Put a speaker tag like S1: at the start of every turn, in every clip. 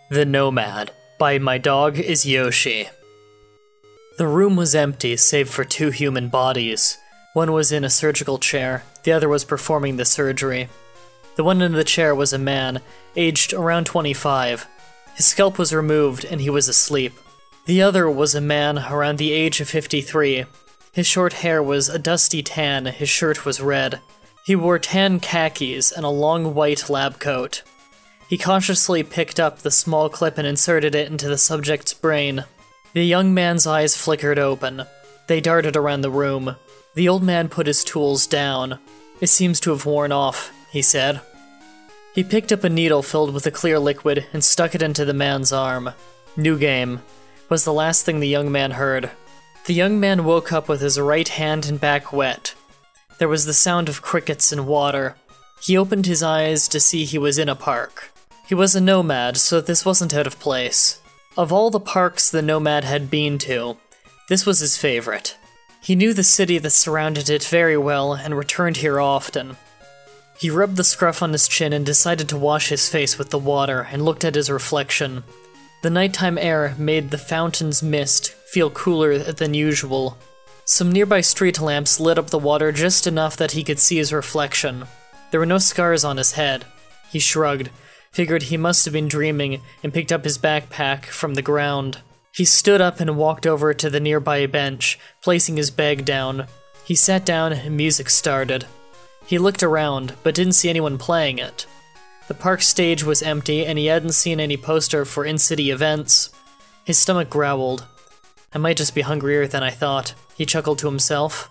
S1: The Nomad by MyDogIsYoshi. The room was empty save for two human bodies. One was in a surgical chair, the other was performing the surgery. The one in the chair was a man, aged around 25. His scalp was removed and he was asleep. The other was a man around the age of 53. His short hair was a dusty tan, his shirt was red. He wore tan khakis and a long white lab coat. He cautiously picked up the small clip and inserted it into the subject's brain. The young man's eyes flickered open. They darted around the room. The old man put his tools down. "It seems to have worn off," he said. He picked up a needle filled with a clear liquid and stuck it into the man's arm. "New game," was the last thing the young man heard. The young man woke up with his right hand and back wet. There was the sound of crickets and water. He opened his eyes to see he was in a park. He was a nomad, so this wasn't out of place. Of all the parks the nomad had been to, this was his favorite. He knew the city that surrounded it very well and returned here often. He rubbed the scruff on his chin and decided to wash his face with the water and looked at his reflection. The nighttime air made the fountain's mist feel cooler than usual. Some nearby street lamps lit up the water just enough that he could see his reflection. There were no scars on his head. He shrugged, figured he must have been dreaming, and picked up his backpack from the ground. He stood up and walked over to the nearby bench, placing his bag down. He sat down and music started. He looked around, but didn't see anyone playing it. The park stage was empty, and he hadn't seen any poster for in-city events. His stomach growled. "I might just be hungrier than I thought," he chuckled to himself.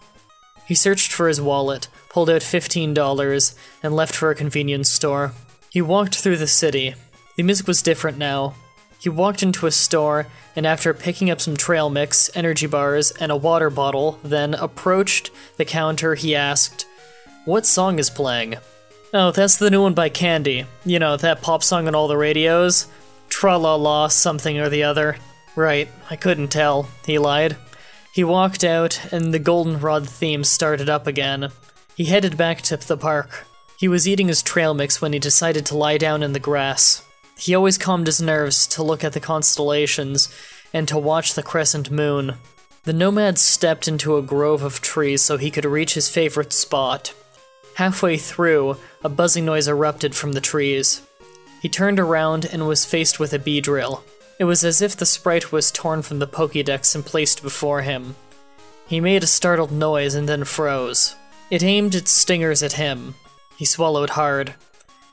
S1: He searched for his wallet, pulled out $15, and left for a convenience store. He walked through the city. The music was different now. He walked into a store, and after picking up some trail mix, energy bars, and a water bottle, then approached the counter, he asked, "What song is playing?" "Oh, that's the new one by Candy. You know, that pop song on all the radios? Tra-la-la something or the other." "Right, I couldn't tell," he lied. He walked out, and the goldenrod theme started up again. He headed back to the park. He was eating his trail mix when he decided to lie down in the grass. He always calmed his nerves to look at the constellations and to watch the crescent moon. The nomad stepped into a grove of trees so he could reach his favorite spot. Halfway through, a buzzing noise erupted from the trees. He turned around and was faced with a bee drill. It was as if the sprite was torn from the Pokédex and placed before him. He made a startled noise and then froze. It aimed its stingers at him. He swallowed hard.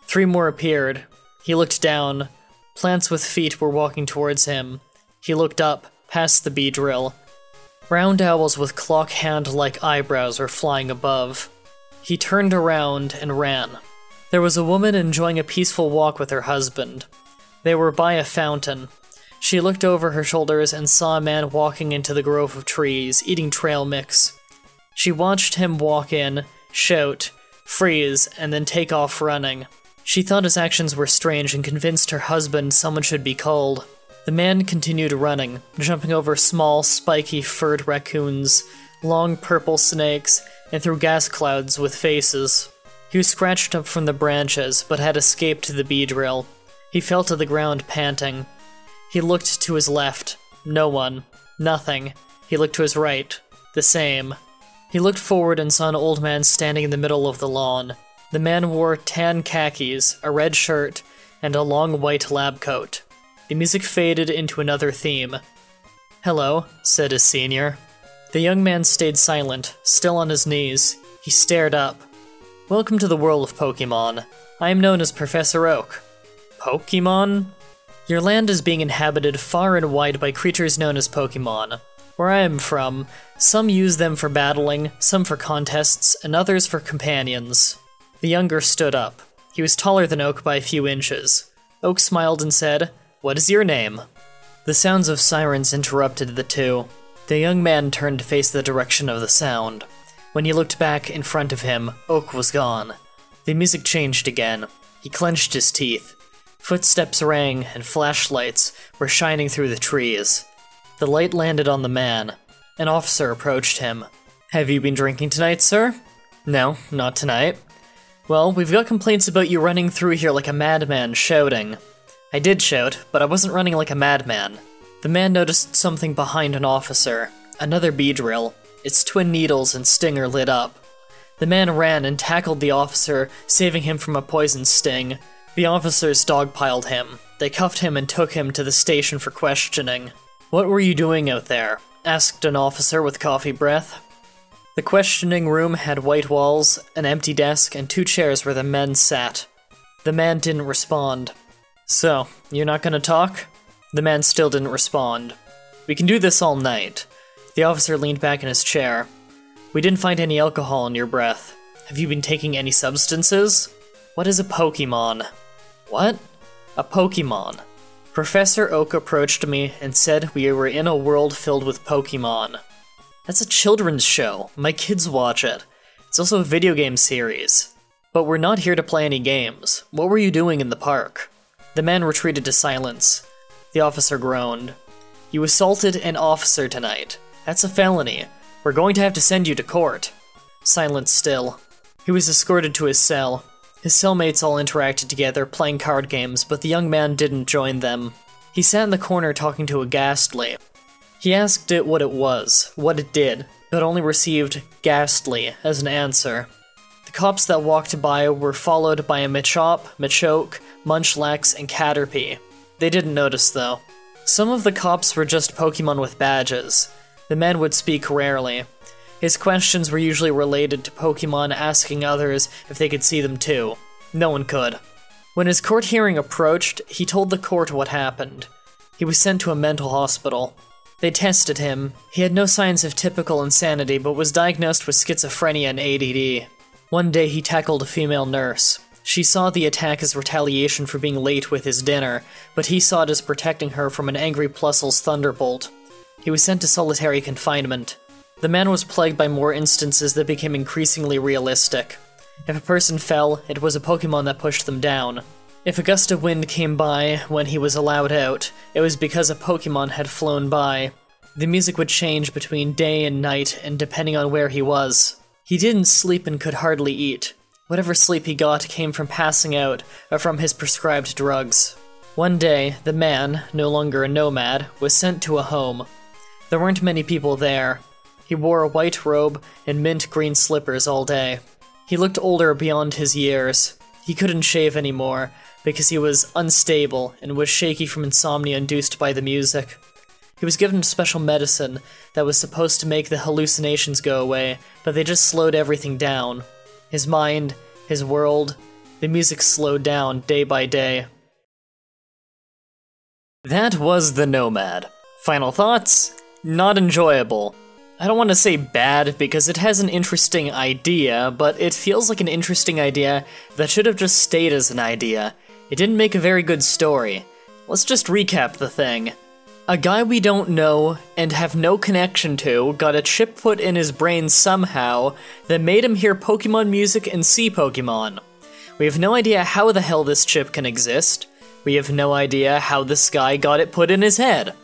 S1: 3 more appeared. He looked down. Plants with feet were walking towards him. He looked up, past the bee drill. Round owls with clock hand-like eyebrows were flying above. He turned around and ran. There was a woman enjoying a peaceful walk with her husband. They were by a fountain. She looked over her shoulders and saw a man walking into the grove of trees, eating trail mix. She watched him walk in, shout, freeze, and then take off running. She thought his actions were strange and convinced her husband someone should be called. The man continued running, jumping over small, spiky, furred raccoons, long purple snakes, and through gas clouds with faces. He was scratched up from the branches, but had escaped the bee drill. He fell to the ground, panting. He looked to his left. No one. Nothing. He looked to his right. The same. He looked forward and saw an old man standing in the middle of the lawn. The man wore tan khakis, a red shirt, and a long white lab coat. The music faded into another theme. "Hello," said his senior. The young man stayed silent, still on his knees. He stared up. "Welcome to the world of Pokémon. I am known as Professor Oak." "Pokémon?" "Your land is being inhabited far and wide by creatures known as Pokémon. Where I am from, some use them for battling, some for contests, and others for companions." The younger stood up. He was taller than Oak by a few inches. Oak smiled and said, "What is your name?" The sounds of sirens interrupted the two. The young man turned to face the direction of the sound. When he looked back in front of him, Oak was gone. The music changed again. He clenched his teeth. Footsteps rang, and flashlights were shining through the trees. The light landed on the man. An officer approached him. "Have you been drinking tonight, sir?" "No, not tonight." "Well, we've got complaints about you running through here like a madman shouting." I did shout, but I wasn't running like a madman. The man noticed something behind an officer. Another Beedrill. Its twin needles and stinger lit up. The man ran and tackled the officer, saving him from a poison sting. The officers dogpiled him. They cuffed him and took him to the station for questioning. "What were you doing out there?" asked an officer with coffee breath. The questioning room had white walls, an empty desk, and 2 chairs where the men sat. The man didn't respond. "So, you're not gonna talk?" The man still didn't respond. "We can do this all night." The officer leaned back in his chair. "We didn't find any alcohol in your breath. Have you been taking any substances?" "What is a Pokémon?" "What?" "A Pokémon." Professor Oak approached me and said we were in a world filled with Pokémon. "That's a children's show. My kids watch it. It's also a video game series. But we're not here to play any games. What were you doing in the park?" The man retreated to silence. The officer groaned. "You assaulted an officer tonight. That's a felony. We're going to have to send you to court." Silence still. He was escorted to his cell. His cellmates all interacted together, playing card games, but the young man didn't join them. He sat in the corner talking to a ghastly. He asked it what it was, what it did, but only received ghastly as an answer. The cops that walked by were followed by a Machop, Machoke, Munchlax, and Caterpie. They didn't notice though. Some of the cops were just Pokemon with badges. The man would speak rarely. His questions were usually related to Pokemon, asking others if they could see them too. No one could. When his court hearing approached, he told the court what happened. He was sent to a mental hospital. They tested him. He had no signs of typical insanity, but was diagnosed with schizophrenia and ADD. One day he tackled a female nurse. She saw the attack as retaliation for being late with his dinner, but he saw it as protecting her from an angry Plusle's thunderbolt. He was sent to solitary confinement. The man was plagued by more instances that became increasingly realistic. If a person fell, it was a Pokemon that pushed them down. If a gust of wind came by when he was allowed out, it was because a Pokemon had flown by. The music would change between day and night, and depending on where he was. He didn't sleep and could hardly eat. Whatever sleep he got came from passing out, or from his prescribed drugs. One day, the man, no longer a Nomad, was sent to a home. There weren't many people there. He wore a white robe and mint green slippers all day. He looked older beyond his years. He couldn't shave anymore, because he was unstable and was shaky from insomnia induced by the music. He was given special medicine that was supposed to make the hallucinations go away, but they just slowed everything down. His mind, his world, the music slowed down day by day. That was the Nomad. Final thoughts? Not enjoyable. I don't want to say bad because it has an interesting idea, but it feels like an interesting idea that should have just stayed as an idea. It didn't make a very good story. Let's just recap the thing. A guy we don't know and have no connection to got a chip put in his brain somehow that made him hear Pokemon music and see Pokemon. We have no idea how the hell this chip can exist. We have no idea how this guy got it put in his head.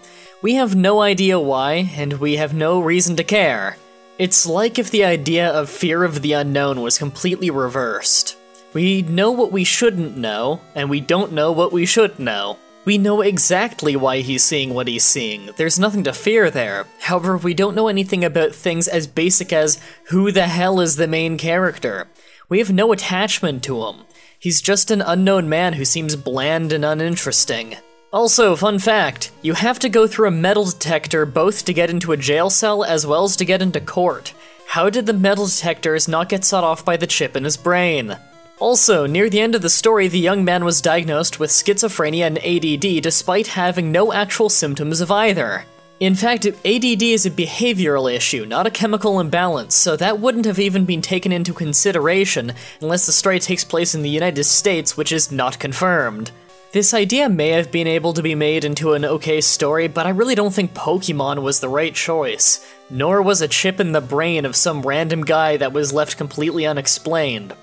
S1: We have no idea why, and we have no reason to care. It's like if the idea of fear of the unknown was completely reversed. We know what we shouldn't know, and we don't know what we should know. We know exactly why he's seeing what he's seeing. There's nothing to fear there. However, we don't know anything about things as basic as who the hell is the main character. We have no attachment to him. He's just an unknown man who seems bland and uninteresting. Also, fun fact, you have to go through a metal detector both to get into a jail cell as well as to get into court. How did the metal detectors not get set off by the chip in his brain? Also, near the end of the story, the young man was diagnosed with schizophrenia and ADD despite having no actual symptoms of either. In fact, ADD is a behavioral issue, not a chemical imbalance, so that wouldn't have even been taken into consideration unless the story takes place in the United States, which is not confirmed. This idea may have been able to be made into an okay story, but I really don't think Pokémon was the right choice, nor was a chip in the brain of some random guy that was left completely unexplained.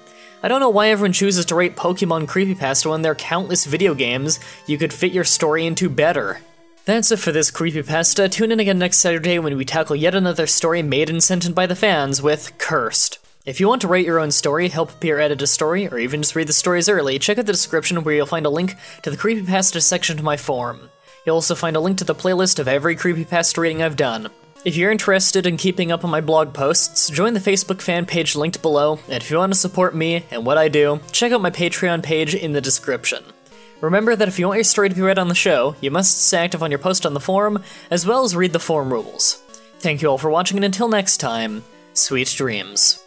S1: I don't know why everyone chooses to rate Pokémon Creepypasta when there are countless video games you could fit your story into better. That's it for this Creepypasta. Tune in again next Saturday when we tackle yet another story made and sent in by the fans with Cursed. If you want to write your own story, help peer edit a story, or even just read the stories early, check out the description where you'll find a link to the Creepypasta section to my forum. You'll also find a link to the playlist of every Creepypasta reading I've done. If you're interested in keeping up on my blog posts, join the Facebook fan page linked below, and if you want to support me and what I do, check out my Patreon page in the description. Remember that if you want your story to be read on the show, you must stay active on your post on the forum, as well as read the forum rules. Thank you all for watching, and until next time, sweet dreams.